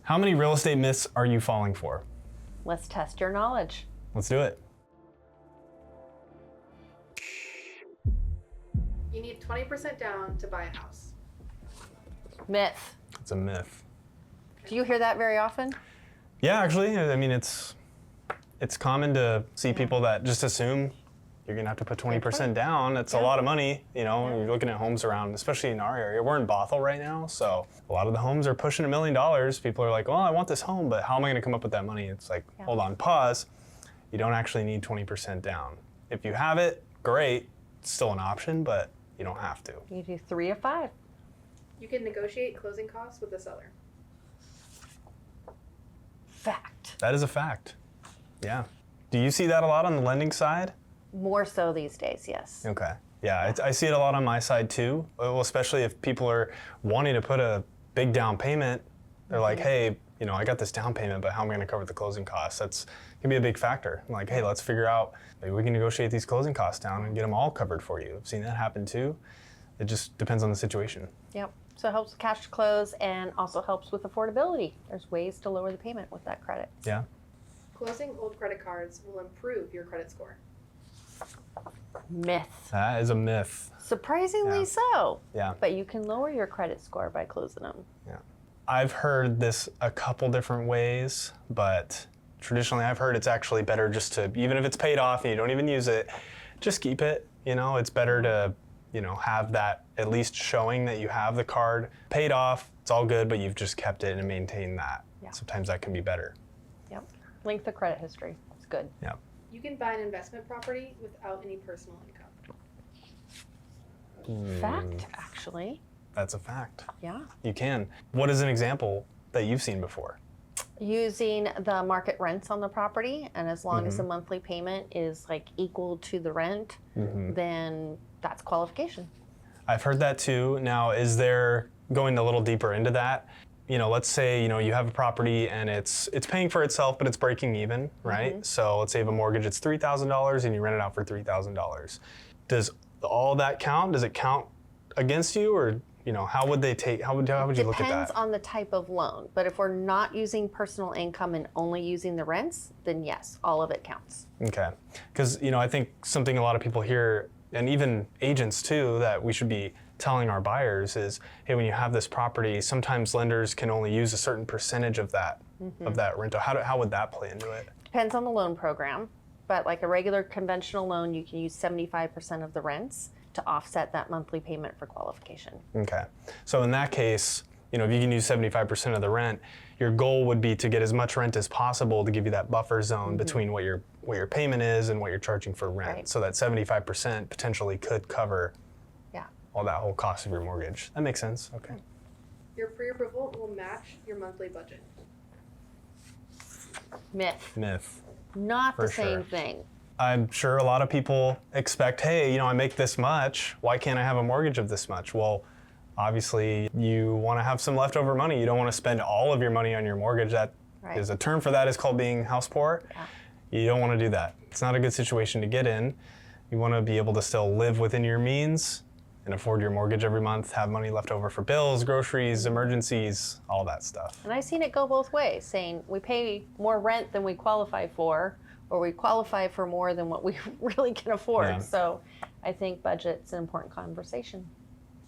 How many real estate myths are you falling for? Let's test your knowledge. Let's do it. You need 20% down to buy a house. Myth. It's a myth. Do you hear that very often? Yeah, actually, I mean, it's common to see people that just assume you're gonna have to put 20% down. It's a lot of money, you know. You're looking at homes around, especially in our area. We're in Bothell right now, so a lot of the homes are pushing $1 million. People are like, "Well, I want this home, but how am I gonna come up with that money?" It's like, hold on, pause. You don't actually need 20% down. If you have it, great. It's still an option, but you don't have to. You do 3 of 5. You can negotiate closing costs with the seller. Fact. That is a fact. Yeah. Do you see that a lot on the lending side? More so these days, yes. Okay. Yeah, I see it a lot on my side too. Well, especially if people are wanting to put a big down payment. They're like, hey, you know, I got this down payment, but how am I going to cover the closing costs? That's can be a big factor. I'm like, hey, let's figure out, maybe we can negotiate these closing costs down and get them all covered for you. I've seen that happen too. It just depends on the situation. Yep. So it helps with cash to close and also helps with affordability. There's ways to lower the payment with that credit. Yeah. Closing old credit cards will improve your credit score. Myth. That is a myth. Surprisingly Yeah. so. Yeah. But you can lower your credit score by closing them. Yeah. I've heard this a couple different ways, but traditionally I've heard it's actually better just to, even if it's paid off and you don't even use it, just keep it. You know, it's better to, you know, have that at least showing that you have the card paid off. It's all good, but you've just kept it and maintained that. Yeah. Sometimes that can be better. Yep. Link the credit history. It's good. Yeah. You can buy an investment property without any personal income. Fact, actually. That's a fact. Yeah. You can. What is an example that you've seen before? Using the market rents on the property, and as long as the monthly payment is like equal to the rent, then that's qualification. I've heard that too. Now, is there, going a little deeper into that, you know, let's say, you know, you have a property and it's paying for itself, but it's breaking even, right? So let's say you have a mortgage, it's $3,000 and you rent it out for $3,000. Does all that count? Does it count against you, or, you know, how would you look at that? Depends on the type of loan, but if we're not using personal income and only using the rents, then yes, all of it counts. Okay. Because, you know, I think something a lot of people hear, and even agents too, that we should be telling our buyers is, hey, when you have this property, sometimes lenders can only use a certain percentage of that rental. How would that play into it? Depends on the loan program, but like a regular conventional loan, you can use 75% of the rents to offset that monthly payment for qualification. Okay. So in that case, you know, if you can use 75% of the rent, your goal would be to get as much rent as possible to give you that buffer zone between what your payment is and what you're charging for rent. Right. So that 75% potentially could cover Yeah. all that whole cost of your mortgage. That makes sense. Okay. Your pre-approval will match your monthly budget. Myth. Myth. Not the For same sure. thing. I'm sure a lot of people expect, hey, you know, I make this much. Why can't I have a mortgage of this much? Well, obviously you want to have some leftover money. You don't want to spend all of your money on your mortgage. That Right. is a term for that is called being house poor. Yeah. You don't want to do that. It's not a good situation to get in. You want to be able to still live within your means and afford your mortgage every month, have money left over for bills, groceries, emergencies, all that stuff. And I've seen it go both ways, saying we pay more rent than we qualify for, or we qualify for more than what we really can afford. Yeah. So I think budget's an important conversation.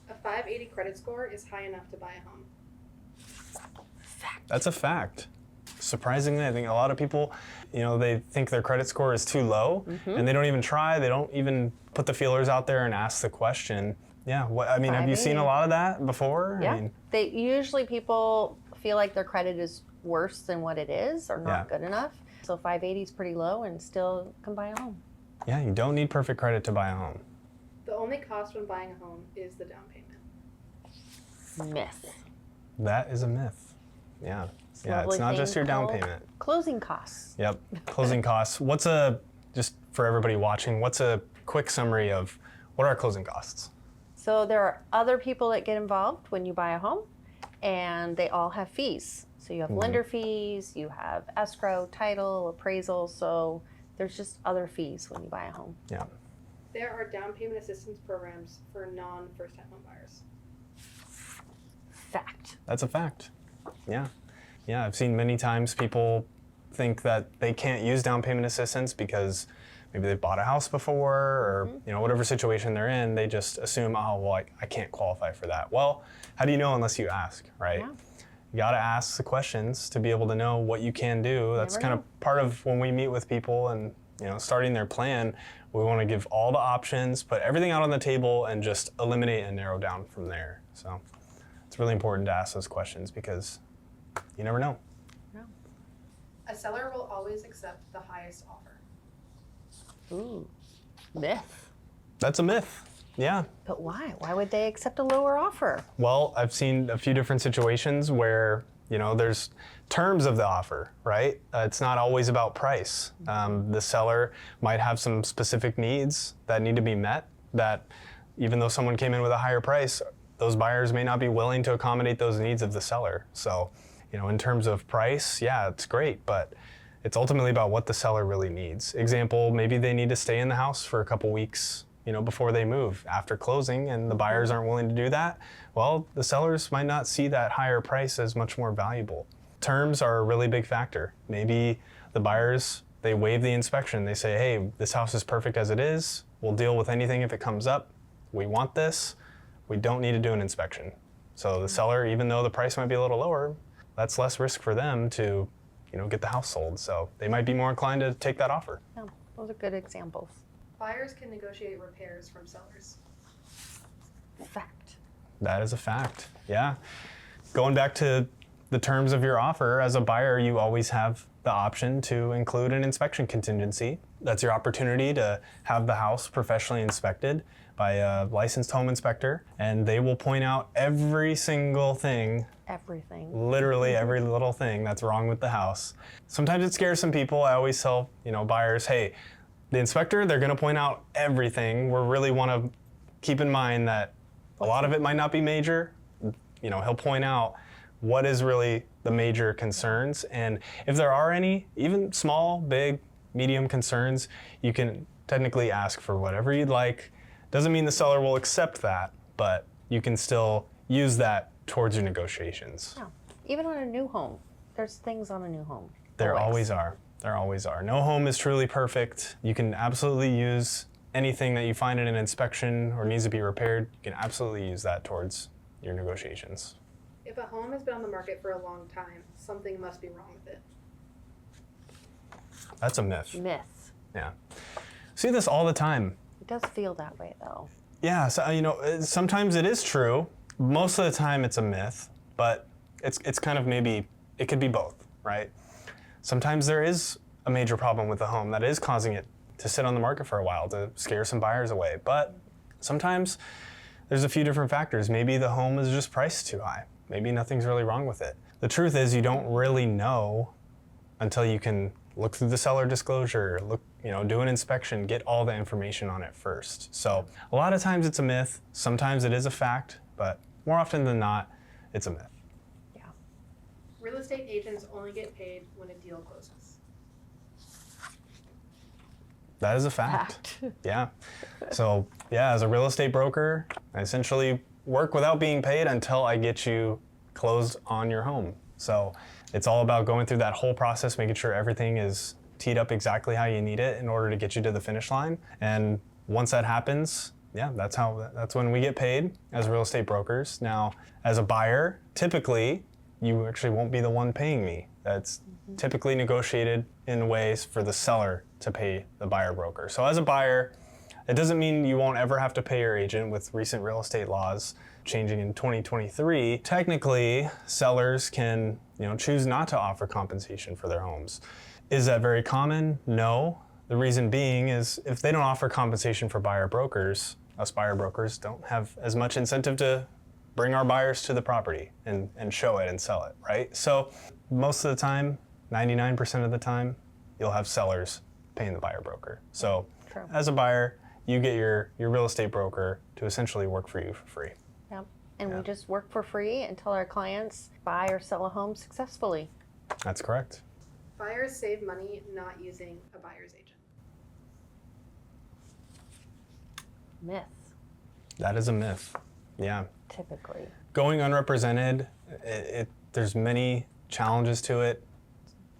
A 580 credit score is high enough to buy a home. That's a fact. Surprisingly, I think a lot of people, you know, they think their credit score is too low and they don't even try. They don't even put the feelers out there and ask the question. Yeah, have you seen a 580. lot of that before? Yeah. They usually people feel like their credit is worse than what it is or not Yeah. good enough. So 580 is pretty low and still can buy a home. Yeah, you don't need perfect credit to buy a home. The only cost when buying a home is the down payment. Myth. That is a myth. Yeah. Yeah, it's Lovely not thing just your down called payment. Closing costs. Yep. Closing costs. Just for everybody watching, what's a quick summary of what are closing costs? So there are other people that get involved when you buy a home, and they all have fees. So you have lender fees, you have escrow, title, appraisal. So there's just other fees when you buy a home. Yeah. There are down payment assistance programs for non-first-time home buyers. Fact. That's a fact. Yeah. Yeah, I've seen many times people think that they can't use down payment assistance because maybe they've bought a house before or whatever situation they're in, they just assume, oh, well, I can't qualify for that. Well, how do you know unless you ask, right? Yeah. You got to ask the questions to be able to know what you can do. That's Never kind know. of part of when we meet with people and starting their plan. We want to give all the options, put everything out on the table, and just eliminate and narrow down from there. So it's really important to ask those questions because you never know. A seller will always accept the highest offer. Ooh, myth. That's a myth. Yeah. But why? Why would they accept a lower offer? Well, I've seen a few different situations where, there's terms of the offer, right? It's not always about price. The seller might have some specific needs that need to be met that even though someone came in with a higher price, those buyers may not be willing to accommodate those needs of the seller. So, in terms of price, yeah, it's great, but it's ultimately about what the seller really needs. Example, maybe they need to stay in the house for a couple weeks, before they move after closing, and the buyers aren't willing to do that. Well, the sellers might not see that higher price as much more valuable. Terms are a really big factor. Maybe the buyers, they waive the inspection. They say, hey, this house is perfect as it is. We'll deal with anything if it comes up. We want this. We don't need to do an inspection. So the seller, even though the price might be a little lower, that's less risk for them to, get the house sold. So they might be more inclined to take that offer. Yeah, those are good examples. Buyers can negotiate repairs from sellers. Fact. That is a fact. Yeah. Going back to the terms of your offer, as a buyer, you always have the option to include an inspection contingency. That's your opportunity to have the house professionally inspected by a licensed home inspector, and they will point out every single thing, Everything. literally every little thing that's wrong with the house. Sometimes it scares some people. I always tell, buyers, hey, the inspector, they're going to point out everything. We really want to keep in mind that a lot of it might not be major. He'll point out what is really the major concerns. And if there are any, even small, big, medium concerns, you can technically ask for whatever you'd like. Doesn't mean the seller will accept that, but you can still use that towards your negotiations. Yeah. Even on a new home, there's things on a new home. There always are. There always are. No home is truly perfect. You can absolutely use anything that you find in an inspection or needs to be repaired. You can absolutely use that towards your negotiations. If a home has been on the market for a long time, something must be wrong with it. That's a myth. Myth. Yeah. See this all the time. It does feel that way though. Yeah, so, sometimes it is true. Most of the time it's a myth, but it's kind of maybe, it could be both, right? Sometimes there is a major problem with the home that is causing it to sit on the market for a while to scare some buyers away. But sometimes there's a few different factors. Maybe the home is just priced too high. Maybe nothing's really wrong with it. The truth is you don't really know until you can look through the seller disclosure, do an inspection, get all the information on it first. So a lot of times it's a myth. Sometimes it is a fact, but more often than not, it's a myth. Yeah. Real estate agents only get paid when a deal closes. That is a fact. Yeah. So yeah, as a real estate broker, I essentially work without being paid until I get you closed on your home. So it's all about going through that whole process, making sure everything is teed up exactly how you need it in order to get you to the finish line. And once that happens, yeah, that's when we get paid as real estate brokers. Now, as a buyer, typically you actually won't be the one paying me. That's typically negotiated in ways for the seller to pay the buyer broker. So as a buyer, it doesn't mean you won't ever have to pay your agent. With recent real estate laws changing in 2023, technically sellers can choose not to offer compensation for their homes. Is that very common? No. The reason being is if they don't offer compensation for buyer brokers, us buyer brokers don't have as much incentive to bring our buyers to the property and show it and sell it, right? So most of the time, 99% of the time, you'll have sellers paying the buyer broker. So True. As a buyer, you get your real estate broker to essentially work for you for free. Yep. And Yeah. we just work for free until our clients buy or sell a home successfully. That's correct. Buyers save money not using a buyer's agent. Myth, That is a myth. Yeah. typically. Going unrepresented, there's many challenges to it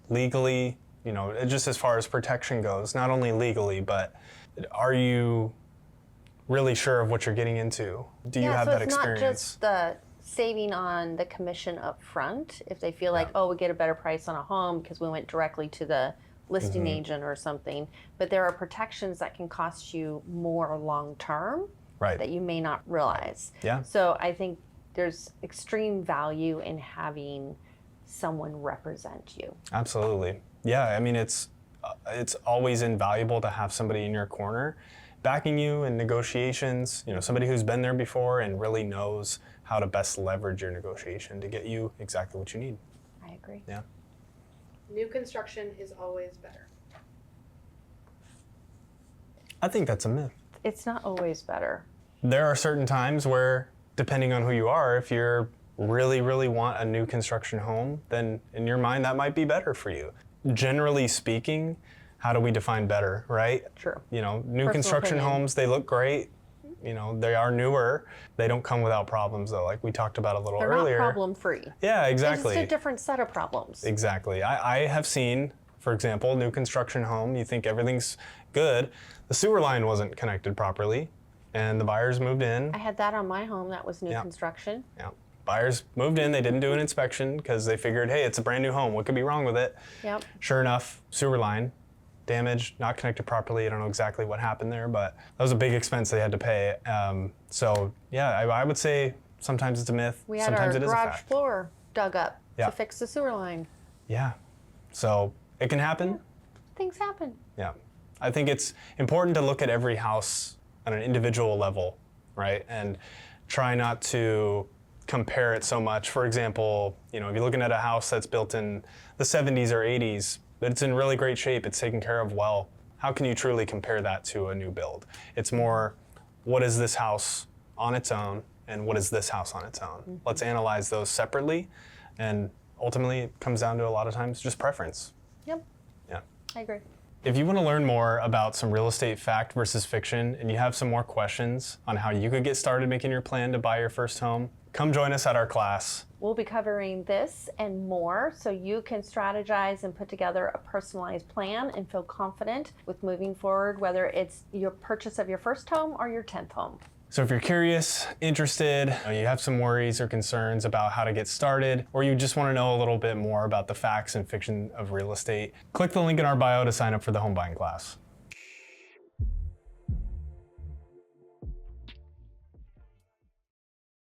legally, you know, just as far as protection goes, not only legally, but are you really sure of what you're getting into? Do you have so that it's experience? not just the saving on the commission up front. If they feel like, oh, we get a better price on a home because we went directly to the listing agent or something, but there are protections that can cost you more long term Right. that you may not realize. Yeah. So I think there's extreme value in having someone represent you. Absolutely. Yeah, I mean, it's always invaluable to have somebody in your corner backing you in negotiations, you know, somebody who's been there before and really knows how to best leverage your negotiation to get you exactly what you need. I agree. Yeah. New construction is always better. I think that's a myth. It's not always better. There are certain times where, depending on who you are, if you're really want a new construction home, then in your mind that might be better for you. Generally speaking, how do we define better, right? True. You know, new Personal construction opinion. homes, they look great. You know, they are newer. They don't come without problems though, like we talked about a little They're earlier. not problem free. Yeah, exactly. It's a different set of problems. Exactly. I have seen, for example, new construction home, you think everything's good. The sewer line wasn't connected properly and the buyers moved in. I had that on my home. That was new Yeah. construction. Yeah. Buyers moved in, they didn't do an inspection because they figured, hey, it's a brand new home. What could be wrong with it? Yep. Sure enough, sewer line damaged, not connected properly. I don't know exactly what happened there, but that was a big expense they had to pay. So yeah, I would say sometimes it's a myth. We had Sometimes our it is a garage fact. floor dug up Yeah. to fix the sewer line. Yeah. So it can happen. Things happen. Yeah. I think it's important to look at every house on an individual level, right? And try not to compare it so much. For example, you know, if you're looking at a house that's built in the 70s or 80s, but it's in really great shape, it's taken care of well, how can you truly compare that to a new build? It's more, what is this house on its own and what is this house on its own? Mm-hmm. Let's analyze those separately, and ultimately it comes down to a lot of times just preference. Yep. Yeah. I agree. If you want to learn more about some real estate fact versus fiction, and you have some more questions on how you could get started making your plan to buy your first home, come join us at our class. We'll be covering this and more so you can strategize and put together a personalized plan and feel confident with moving forward, whether it's your purchase of your first home or your 10th home. So if you're curious, interested, you have some worries or concerns about how to get started, or you just want to know a little bit more about the facts and fiction of real estate, click the link in our bio to sign up for the home buying class.